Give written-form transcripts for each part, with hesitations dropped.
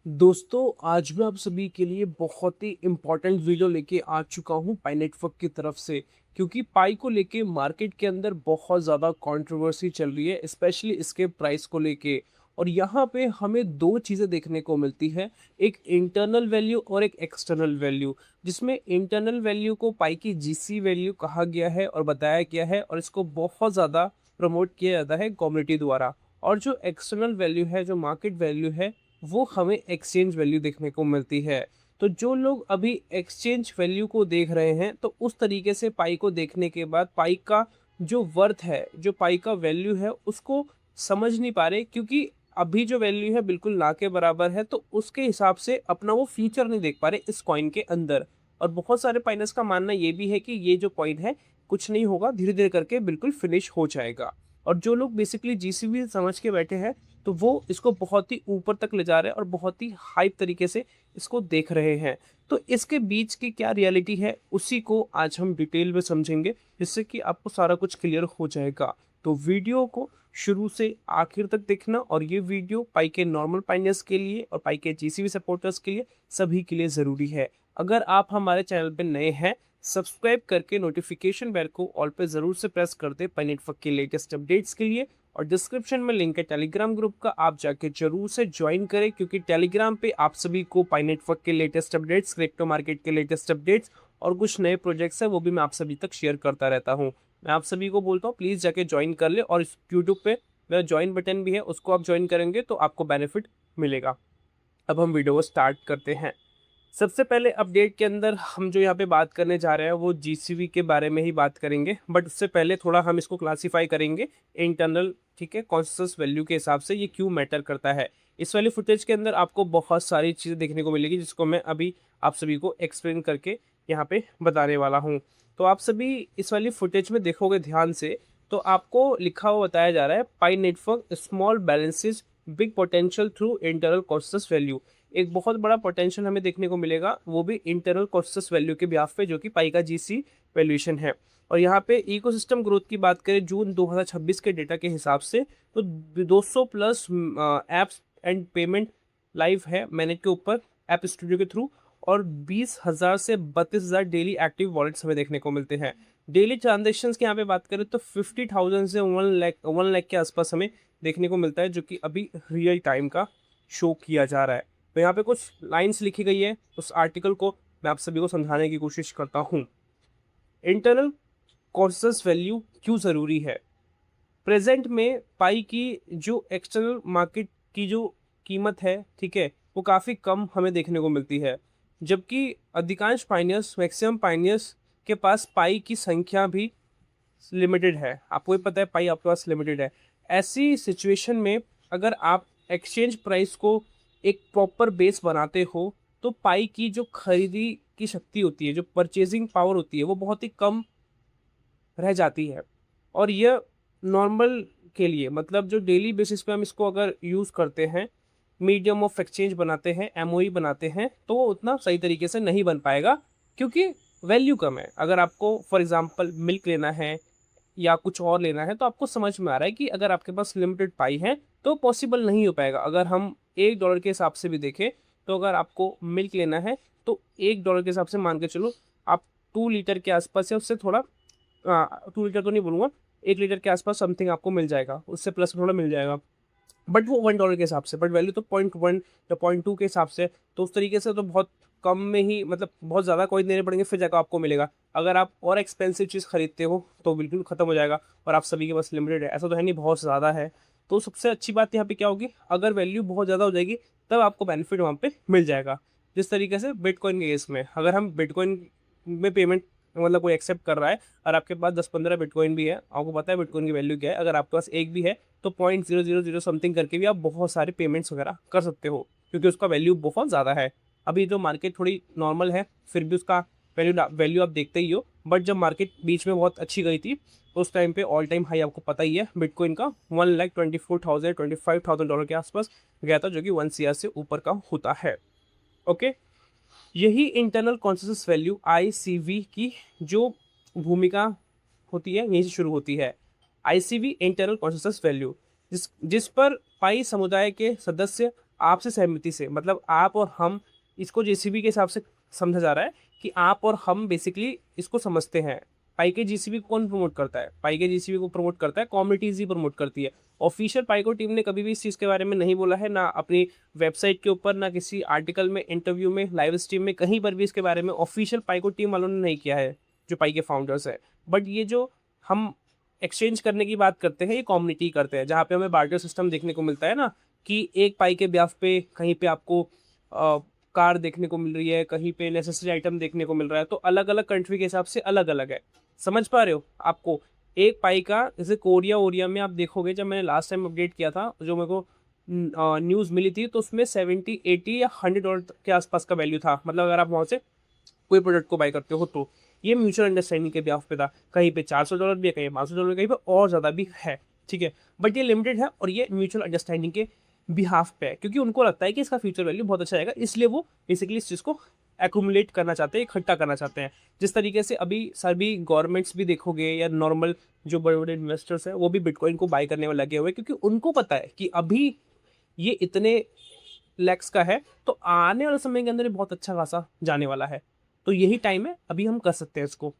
दोस्तों, आज मैं आप सभी के लिए बहुत ही इम्पोर्टेंट वीडियो लेके आ चुका हूँ पाई नेटवर्क की तरफ से। क्योंकि पाई को लेके मार्केट के अंदर बहुत ज़्यादा कंट्रोवर्सी चल रही है, स्पेशली इसके प्राइस को लेके। और यहाँ पे हमें दो चीज़ें देखने को मिलती है, एक इंटरनल वैल्यू और एक एक्सटर्नल वैल्यू। जिसमें इंटरनल वैल्यू को पाई की जीसी वैल्यू कहा गया है और बताया गया है, और इसको बहुत ज़्यादा प्रमोट किया जाता है कम्युनिटी द्वारा। और जो एक्सटर्नल वैल्यू है, जो मार्केट वैल्यू है, वो हमें एक्सचेंज वैल्यू देखने को मिलती है। तो जो लोग अभी एक्सचेंज वैल्यू को देख रहे हैं, तो उस तरीके से पाई को देखने के बाद पाई का जो वर्थ है, जो पाई का वैल्यू है, उसको समझ नहीं पा रहे। क्योंकि अभी जो वैल्यू है बिल्कुल ना के बराबर है, तो उसके हिसाब से अपना वो फ्यूचर नहीं देख पा रहे इस कॉइन के अंदर। और बहुत सारे पाइनर्स का मानना ये भी है कि ये जो कॉइन है, कुछ नहीं होगा, धीरे धीरे करके बिल्कुल फिनिश हो जाएगा। और जो लोग बेसिकली जीसीबी समझ के बैठे हैं, तो वो इसको बहुत ही ऊपर तक ले जा रहे हैं और बहुत ही हाइप तरीके से इसको देख रहे हैं। तो इसके बीच की क्या रियलिटी है, उसी को आज हम डिटेल में समझेंगे, जिससे कि आपको सारा कुछ क्लियर हो जाएगा। तो वीडियो को शुरू से आखिर तक देखना, और ये वीडियो पाई के नॉर्मल पाइनियर्स के लिए और पाई के जीसीबी सपोर्टर्स के लिए, सभी के लिए ज़रूरी है। अगर आप हमारे चैनल पे नए हैं, सब्सक्राइब करके नोटिफिकेशन बेल को ऑल पे ज़रूर से प्रेस कर दे पाई नेटवर्क के लेटेस्ट अपडेट्स के लिए। और डिस्क्रिप्शन में लिंक है टेलीग्राम ग्रुप का, आप जाके जरूर से ज्वाइन करें, क्योंकि टेलीग्राम पे आप सभी को पाई नेटवर्क के लेटेस्ट अपडेट्स, क्रिप्टो मार्केट के लेटेस्ट अपडेट्स और कुछ नए प्रोजेक्ट्स हैं, वो भी मैं आप सभी तक शेयर करता रहता हूँ। मैं आप सभी को बोलता हूँ, प्लीज़ जाके ज्वाइन कर ले। और इस यूट्यूब पे मेरा ज्वाइन बटन भी है, उसको आप ज्वाइन करेंगे तो आपको बेनिफिट मिलेगा। अब हम वीडियो को स्टार्ट करते हैं। सबसे पहले अपडेट के अंदर हम जो यहाँ पे बात करने जा रहे हैं, वो जीसीबी के बारे में ही बात करेंगे। बट उससे पहले थोड़ा हम इसको क्लासीफाई करेंगे इंटरनल, ठीक है, कॉन्सेंसस वैल्यू के हिसाब से ये क्यों मैटर करता है। इस वाली फुटेज के अंदर आपको बहुत सारी चीज़ें देखने को मिलेगी, जिसको मैं अभी आप सभी को एक्सप्लेन करके यहाँ पे बताने वाला हूँ। तो आप सभी इस वाली फुटेज में देखोगे ध्यान से, तो आपको लिखा हुआ बताया जा रहा है, Pi network small balances big potential through internal consensus value. एक बहुत बड़ा पोटेंशियल हमें देखने को मिलेगा, वो भी इंटरनल कॉन्सेंसस वैल्यू के ब्याफ पे, जो कि पाई का जीसी वैल्यूएशन है। और यहाँ पे इकोसिस्टम ग्रोथ की बात करें जून 2026 के डेटा के हिसाब से, तो 200 plus apps and payment live है मैनेज के ऊपर ऐप स्टूडियो के थ्रू। और 20,000 से 32,000 डेली एक्टिव वॉलेट्स हमें देखने को मिलते हैं। डेली ट्रांजेक्शन की यहाँ पे बात करें तो 50,000 से 1 लाख के आसपास हमें देखने को मिलता है, जो कि अभी रियल टाइम का शो किया जा रहा है। तो यहाँ पे कुछ लाइंस लिखी गई है, उस आर्टिकल को मैं आप सभी को समझाने की कोशिश करता हूँ। इंटरनल कॉन्सेंसस वैल्यू क्यों ज़रूरी है। प्रेजेंट में पाई की जो एक्सटर्नल मार्केट की जो कीमत है, ठीक है, वो काफ़ी कम हमें देखने को मिलती है। जबकि अधिकांश पाइनियर्स, मैक्सिमम पाइनियर्स के पास पाई की संख्या भी लिमिटेड है। आपको भी पता है पाई आपके पास लिमिटेड है। ऐसी सिचुएशन में अगर आप एक्सचेंज प्राइस को एक प्रॉपर बेस बनाते हो, तो पाई की जो खरीदी की शक्ति होती है, जो परचेजिंग पावर होती है, वो बहुत ही कम रह जाती है। और यह नॉर्मल के लिए, मतलब जो डेली बेसिस पे हम इसको अगर यूज़ करते हैं, मीडियम ऑफ एक्सचेंज बनाते हैं, एमओई बनाते हैं, तो वो उतना सही तरीके से नहीं बन पाएगा, क्योंकि वैल्यू कम है। अगर आपको फॉर एग्जांपल मिल्क लेना है या कुछ और लेना है, तो आपको समझ में आ रहा है कि अगर आपके पास लिमिटेड पाई है, तो पॉसिबल नहीं हो पाएगा। अगर हम $1 के हिसाब से भी देखें, तो अगर आपको मिल्क लेना है, तो $1 के हिसाब से मान के चलो, आप 2 लीटर के आसपास या उससे थोड़ा, 2 लीटर तो नहीं बोलूँगा, 1 लीटर के आसपास समथिंग आपको मिल जाएगा, उससे प्लस थोड़ा मिल जाएगा। बट वो $1 के हिसाब से, बट वैल्यू तो 0.1 या 0.2 के हिसाब से। तो उस तरीके से तो बहुत कम में ही, मतलब बहुत ज़्यादा कॉइन देने पड़ेंगे, फिर जाकर आपको मिलेगा। अगर आप और एक्सपेंसिव चीज़ खरीदते हो, तो बिल्कुल ख़त्म हो जाएगा। और आप सभी के पास लिमिटेड है, ऐसा तो है नहीं बहुत ज़्यादा है। तो सबसे अच्छी बात यहाँ पे क्या होगी, अगर वैल्यू बहुत ज़्यादा हो जाएगी, तब आपको बेनिफिट वहाँ पे मिल जाएगा। जिस तरीके से बिटकॉइन के केस में, अगर हम बिटकॉइन में पेमेंट, मतलब कोई एक्सेप्ट कर रहा है, और आपके पास 10-15 बिटकॉइन भी है, आपको पता है बिटकॉइन की वैल्यू क्या है, अगर आपके पास एक भी है, तो 0.000 समथिंग करके भी आप बहुत सारे पेमेंट्स वगैरह कर सकते हो, क्योंकि उसका वैल्यू बहुत ज़्यादा है। अभी तो मार्केट थोड़ी नॉर्मल है, फिर भी उसका वैल्यू आप देखते ही हो। बट जब मार्केट बीच में बहुत अच्छी गई थी, उस टाइम पे ऑल टाइम हाई आपको पता ही है बिटकॉइन का, 1,24,000 $25,000 के आसपास गया था, जो कि 1 CR से ऊपर का होता है। ओके, यही इंटरनल कॉन्सेंसस वैल्यू आईसीवी की जो भूमिका होती है, यहीं से शुरू होती है। आईसीवी इंटरनल कॉन्सेंसस वैल्यू, जिस जिस पर पाई समुदाय के सदस्य आपसे सहमति से, मतलब आप और हम, इसको जेसीबी के हिसाब से समझा जा रहा है कि आप और हम बेसिकली इसको समझते हैं। पाइके जीसीबी को कौन प्रमोट करता है? पाइके जीसीबी को प्रमोट करता है कम्युनिटीज ही प्रमोट करती है। ऑफिशियल पाइको टीम ने कभी भी इस चीज़ के बारे में नहीं बोला है, ना अपनी वेबसाइट के ऊपर, ना किसी आर्टिकल में, इंटरव्यू में, लाइव स्ट्रीम में, कहीं पर भी इसके बारे में ऑफिशियल पाइको टीम वालों ने नहीं किया है, जो पाई के फाउंडर्स है। बट ये जो हम एक्सचेंज करने की बात करते हैं, ये कम्युनिटी करते हैं, जहाँ पे हमें बार्टर सिस्टम देखने को मिलता है ना, कि एक पाई के ब्याह पे कहीं पे आपको कार देखने को मिल रही है, कहीं पे नेसेसरी आइटम देखने को मिल रहा है, तो अलग अलग कंट्री के हिसाब से अलग अलग है। समझ पा रहे हो? आपको एक पाई का, जैसे कोरिया ओरिया में आप देखोगे, जब मैंने लास्ट टाइम अपडेट किया था, जो मेरे को न्यूज़ मिली थी, तो उसमें 70, 80 या $100 के आसपास का वैल्यू था। मतलब अगर आप वहाँ से कोई प्रोडक्ट को बाय करते हो तो ये म्यूचुअल अंडरस्टैंडिंग के ब्याह पे था। कहीं पे $400 भी है, कहीं $500, कहीं पे और ज़्यादा भी है, ठीक है। बट ये लिमिटेड है और ये म्यूचुअल अंडरस्टैंडिंग के बिहाफ पे है, क्योंकि उनको लगता है कि इसका फ्यूचर वैल्यू बहुत अच्छा आएगा, इसलिए वो बेसिकली इस चीज़ को एक्यूमुलेट करना चाहते हैं, इकट्ठा करना चाहते हैं। जिस तरीके से अभी सभी गवर्नमेंट्स भी देखोगे, या नॉर्मल जो बड़े बड़े इन्वेस्टर्स हैं, वो भी बिटकॉइन को बाय करने में लगे हुए हैं, क्योंकि उनको पता है कि अभी ये इतने लैक्स का है, तो आने वाले समय के अंदर ये बहुत अच्छा खासा जाने वाला है। तो यही टाइम है, अभी हम कर सकते हैं इसको।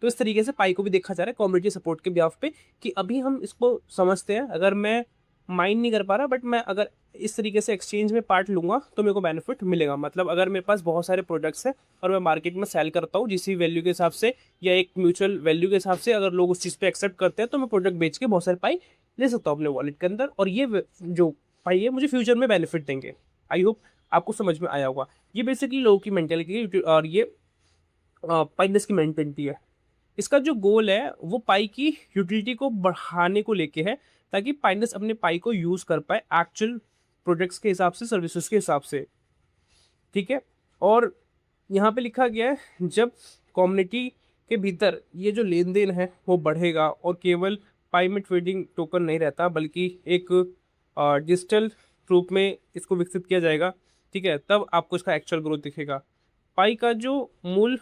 तो इस तरीके से पाई को भी देखा जा रहा है कम्युनिटी सपोर्ट के ब्याह पे, कि अभी हम इसको समझते हैं। अगर मैं माइंड नहीं कर पा रहा, बट मैं अगर इस तरीके से एक्सचेंज में पार्ट लूँगा तो मेरे को बेनिफिट मिलेगा। मतलब अगर मेरे पास बहुत सारे प्रोडक्ट्स हैं और मैं मार्केट में सेल करता हूँ जिस वैल्यू के हिसाब से, या एक म्यूचुअल वैल्यू के हिसाब से, अगर लोग उस चीज़ पे एक्सेप्ट करते हैं, तो मैं प्रोडक्ट बेच के बहुत सारे पाई ले सकता हूँ अपने वॉलेट के अंदर, और ये जो पाई है मुझे फ्यूचर में बेनिफिट देंगे। आई होप आपको समझ में आया होगा। ये बेसिकली लोगों की मेंटेलिटी है, और ये पाइनेस की मेंटेलिटी है। इसका जो गोल है वो पाई की यूटिलिटी को बढ़ाने को लेके है, ताकि पाइनेस अपने पाई को यूज कर पाए एक्चुअल प्रोडक्ट्स के हिसाब से, सर्विसेज के हिसाब से, ठीक है। और यहाँ पे लिखा गया है, जब कम्युनिटी के भीतर ये जो लेन देन है वो बढ़ेगा, और केवल पाई में ट्रेडिंग टोकन नहीं रहता, बल्कि एक डिजिटल रूप में इसको विकसित किया जाएगा, ठीक है, तब आपको इसका एक्चुअल ग्रोथ दिखेगा। पाई का जो मूल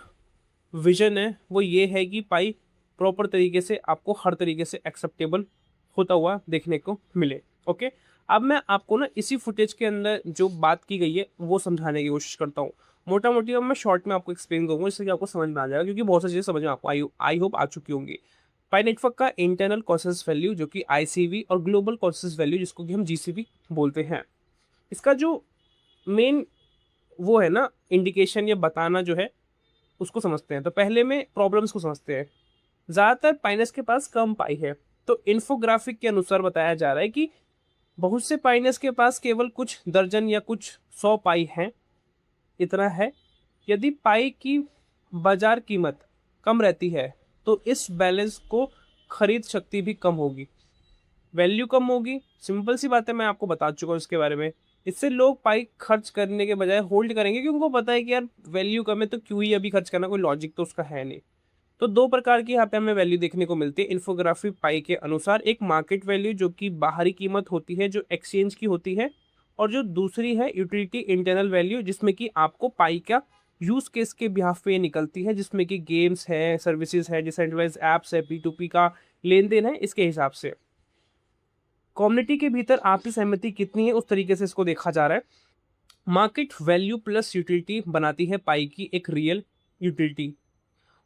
विजन है वो ये है कि पाई प्रॉपर तरीके से आपको हर तरीके से एक्सेप्टेबल होता हुआ देखने को मिले। ओके, अब मैं आपको ना इसी फुटेज के अंदर जो बात की गई है वो समझाने की कोशिश करता हूँ। मोटा मोटी अब मैं शॉर्ट में आपको एक्सप्लेन करूँगा, जिससे कि आपको समझ में आ जाएगा, क्योंकि बहुत सारी चीज़ें समझ में आपको आई होप आ चुकी होंगी। पाई नेटवर्क का इंटरनल कॉन्सेंसस वैल्यू, जो कि आईसीवी, और ग्लोबल कॉन्सेंसस वैल्यू, जिसको कि हम जीसीवी बोलते हैं, इसका जो मेन वो है ना इंडिकेशन या बताना जो है, उसको समझते हैं। तो पहले में प्रॉब्लम्स को समझते हैं। ज़्यादातर पाइनस के पास कम पाई है, तो इन्फोग्राफिक के अनुसार बताया जा रहा है कि बहुत से पाइनस के पास केवल कुछ दर्जन या कुछ 100 पाई हैं, इतना है। यदि पाई की बाजार कीमत कम रहती है, तो इस बैलेंस को खरीद शक्ति भी कम होगी, वैल्यू कम होगी। सिंपल सी बात है, मैं आपको बता चुका हूँ इसके बारे में। इससे लोग पाई खर्च करने के बजाय होल्ड करेंगे, क्योंकि उनको पता है कि यार वैल्यू कम है, तो क्यों ही अभी खर्च करना, कोई लॉजिक तो उसका है नहीं। तो दो प्रकार की यहाँ पे हमें वैल्यू देखने को मिलती है इन्फोग्राफी पाई के अनुसार। एक मार्केट वैल्यू, जो कि बाहरी कीमत होती है, जो एक्सचेंज की होती है, और जो दूसरी है यूटिलिटी इंटरनल वैल्यू, जिसमें कि आपको पाई का यूज केस के बिहाफ पे निकलती है, जिसमें कि गेम्स है, सर्विसेज है, डिसेंट्रलाइज्ड एप्स है, P2P का लेन देन है, इसके हिसाब से। कम्युनिटी के भीतर आपसी सहमति कितनी है, उस तरीके से इसको देखा जा रहा है। मार्केट वैल्यू प्लस यूटिलिटी बनाती है पाई की एक रियल यूटिलिटी।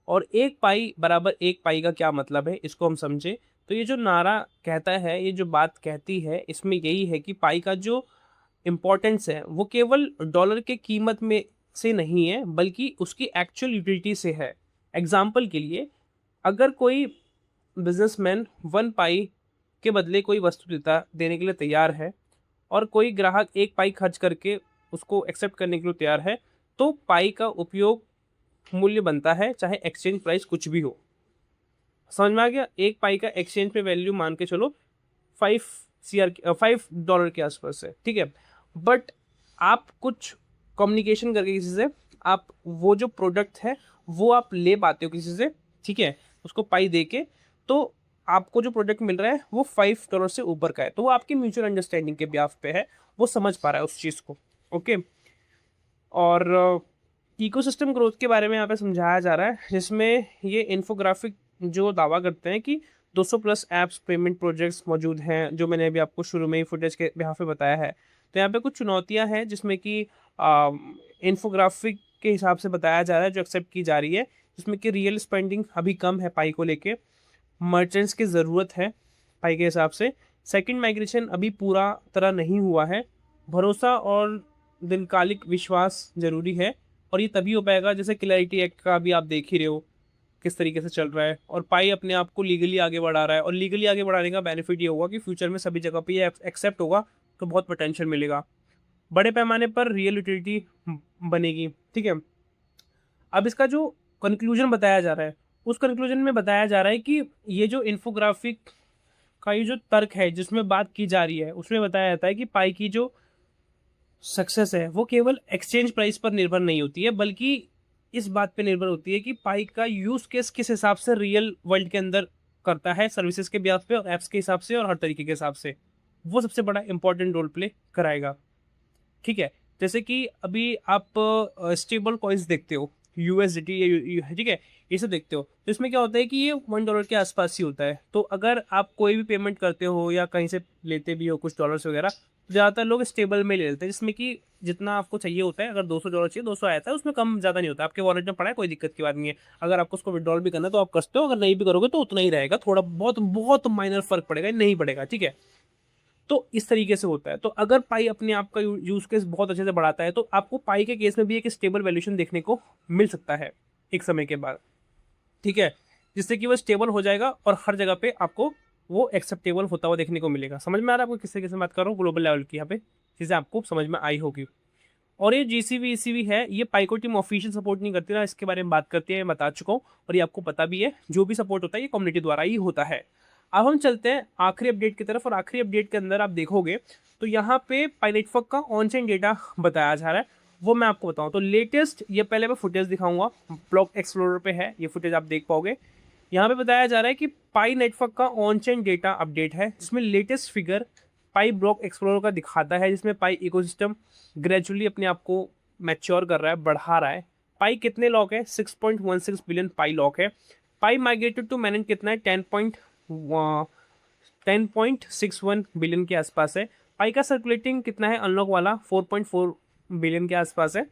और एक पाई बराबर एक पाई का क्या मतलब है, इसको हम समझे। तो ये जो नारा कहता है, ये जो बात कहती है, इसमें यही है कि पाई का जो इम्पोर्टेंस है वो केवल डॉलर के कीमत में से नहीं है, बल्कि उसकी एक्चुअल यूटिलिटी से है। एग्जाम्पल के लिए, अगर कोई बिजनेसमैन 1 पाई के बदले कोई वस्तु देने के लिए तैयार है, और कोई ग्राहक 1 पाई खर्च करके उसको एक्सेप्ट करने के लिए तैयार है, तो पाई का उपयोग मूल्य बनता है, चाहे एक्सचेंज प्राइस कुछ भी हो। समझ में आ गया? 1 पाई का एक्सचेंज पे वैल्यू मान के चलो $5 के आसपास है, ठीक है। बट आप कुछ कम्युनिकेशन करके किसी से, आप वो जो प्रोडक्ट है वो आप ले पाते हो किसी से, ठीक है, उसको पाई दे के, तो आपको जो प्रोडक्ट मिल रहा है वो $5 से ऊपर का है, तो वो आपकी म्यूचुअल अंडरस्टैंडिंग के ब्याफ पे है, वो समझ पा रहा है उस चीज़ को। ओके, और इकोसिस्टम ग्रोथ के बारे में यहाँ पे समझाया जा रहा है, जिसमें ये इन्फोग्राफिक जो दावा करते हैं कि 200 प्लस ऐप्स पेमेंट प्रोजेक्ट्स मौजूद हैं, जो मैंने अभी आपको शुरू में ही फुटेज के यहाँ पे बताया है। तो यहाँ पे कुछ चुनौतियाँ हैं जिसमें कि इन्फोग्राफिक के हिसाब से बताया जा रहा है जो एक्सेप्ट की जा रही है, जिसमें कि रियल स्पेंडिंग अभी कम है पाई को लेके, मर्चेंट्स की ज़रूरत है पाई के हिसाब से, सेकंड माइग्रेशन अभी पूरा तरह नहीं हुआ है, भरोसा और दीर्घकालिक विश्वास ज़रूरी है, और ये तभी हो पाएगा जैसे क्लैरिटी एक्ट का अभी आप देख ही रहे हो किस तरीके से चल रहा है, और पाई अपने आप को लीगली आगे बढ़ा रहा है, और लीगली आगे बढ़ाने का बेनिफिट ये होगा कि फ्यूचर में सभी जगह पे ये एक्सेप्ट होगा, तो बहुत पोटेंशियल मिलेगा, बड़े पैमाने पर रियल यूटिलिटी बनेगी। ठीक है, अब इसका जो कंक्लूजन बताया जा रहा है, उस कंक्लूजन में बताया जा रहा है कि ये जो इन्फोग्राफिक का ये जो तर्क है जिसमें बात की जा रही है, उसमें बताया जाता है कि पाई की जो सक्सेस है वो केवल एक्सचेंज प्राइस पर निर्भर नहीं होती है, बल्कि इस बात पे निर्भर होती है कि पाई का यूज केस किस हिसाब से रियल वर्ल्ड के अंदर करता है, सर्विसेज के ब्याज पे और एप्स के हिसाब से और हर तरीके के हिसाब से, वो सबसे बड़ा इंपॉर्टेंट रोल प्ले कराएगा। ठीक है, जैसे कि अभी आप स्टेबल कॉइन्स देखते हो, यूएसडीटी, ठीक है, ये सब देखते हो, तो इसमें क्या होता है कि ये $1 के आसपास ही होता है। तो अगर आप कोई भी पेमेंट करते हो या कहीं से लेते भी हो कुछ डॉलर्स वगैरह, तो ज़्यादातर लोग स्टेबल में ले लेते हैं, जिसमें कि जितना आपको चाहिए होता है, अगर $200 चाहिए 200 आया था, उसमें कम ज़्यादा नहीं होता, आपके वॉलेट में पड़ा है, कोई दिक्कत की बात नहीं है। अगर आपको उसको विड्रॉल भी करना है तो आप कर सकते हो, अगर नहीं भी करोगे तो उतना ही रहेगा, थोड़ा बहुत बहुत माइनर फर्क पड़ेगा, नहीं पड़ेगा। ठीक है, तो इस तरीके से होता है। तो अगर पाई अपने आप का यूज केस बहुत अच्छे से बढ़ाता है, तो आपको पाई के केस में भी एक स्टेबल वैल्यूएशन देखने को मिल सकता है एक समय के बाद। ठीक है, जिससे कि वो स्टेबल हो जाएगा और हर जगह पे आपको वो एक्सेप्टेबल होता हुआ देखने को मिलेगा। समझ में आ रहा है आपको किस तरीके से बात कर रहा हूँ, ग्लोबल लेवल की यहाँ पे चीज़ें आपको समझ में आई होगी। और ये जीसीबी ईसीबी है, ये पाई को टीम ऑफिशियल सपोर्ट नहीं करती ना, इसके बारे में बात करती है, मैं बता चुका हूँ, और ये आपको पता भी है, जो भी सपोर्ट होता है ये कम्युनिटी द्वारा ही होता है। अब हम चलते हैं आखिरी अपडेट की तरफ, और आखिरी अपडेट के अंदर आप देखोगे तो यहाँ पे पाई नेटवर्क का ऑन चेन डेटा बताया जा रहा है, वो मैं आपको बताऊँ तो लेटेस्ट, ये पहले मैं फुटेज दिखाऊंगा, ब्लॉक एक्सप्लोरर पे है ये फुटेज, आप देख पाओगे। यहाँ पे बताया जा रहा है कि पाई नेटवर्क का ऑन चेन डेटा अपडेट है, जिसमें लेटेस्ट फिगर पाई ब्लॉक एक्सप्लोरर का दिखाता है, जिसमें पाई इकोसिस्टम ग्रेजुअली अपने आप को मैच्योर कर रहा है, बढ़ा रहा है। पाई कितने लॉक है? 6.16 बिलियन पाई लॉक है। पाई माइग्रेटेड टू मैनेज कितना है? 10.61 बिलियन के आसपास है। पाई का सर्कुलेटिंग कितना है अनलॉक वाला? 4.4 बिलियन के आसपास है।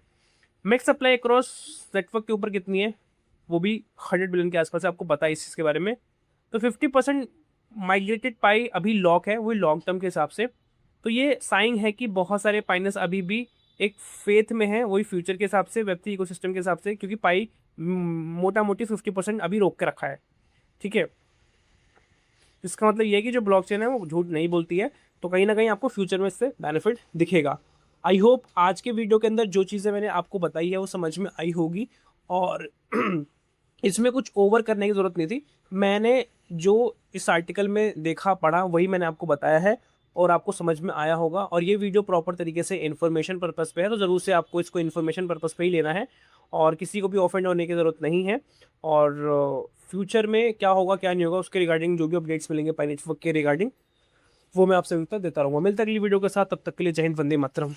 मैक्स सप्लाई अक्रॉस नेटवर्क के ऊपर कितनी है? वो भी 100 बिलियन के आसपास है, आपको पता है इस चीज़ के बारे में। तो 50% माइग्रेटेड पाई अभी लॉक है, वही लॉन्ग टर्म के हिसाब से। तो ये साइन है कि बहुत सारे पाइनर्स अभी भी एक फेथ में है, वही फ्यूचर के हिसाब से, वेब3 इकोसिस्टम के हिसाब से, क्योंकि पाई मोटा मोटी 50% अभी रोक के रखा है। ठीक है, इसका मतलब ये है कि जो ब्लॉकचेन है वो झूठ नहीं बोलती है, तो कहीं ना कहीं आपको फ्यूचर में इससे बेनिफिट दिखेगा। आई होप आज के वीडियो के अंदर जो चीज़ें मैंने आपको बताई है वो समझ में आई होगी, और इसमें कुछ ओवर करने की ज़रूरत नहीं थी। मैंने जो इस आर्टिकल में देखा पढ़ा वही मैंने आपको बताया है, और आपको समझ में आया होगा। और ये वीडियो प्रॉपर तरीके से इन्फॉर्मेशन पर्पज़ पे है, तो ज़रूर से आपको इसको इन्फॉर्मेशन पर्पज़ पे ही लेना है, और किसी को भी ऑफेंड होने की ज़रूरत नहीं है। और फ्यूचर में क्या होगा क्या नहीं होगा उसके रिगार्डिंग जो भी अपडेट्स मिलेंगे पाई नेटवर्क के रिगार्डिंग, वो मैं आपसे उत्तर देता रहूँगा। मिलता अगली वीडियो के साथ, तब तक के लिए जय हिंद, वंदे मातरम।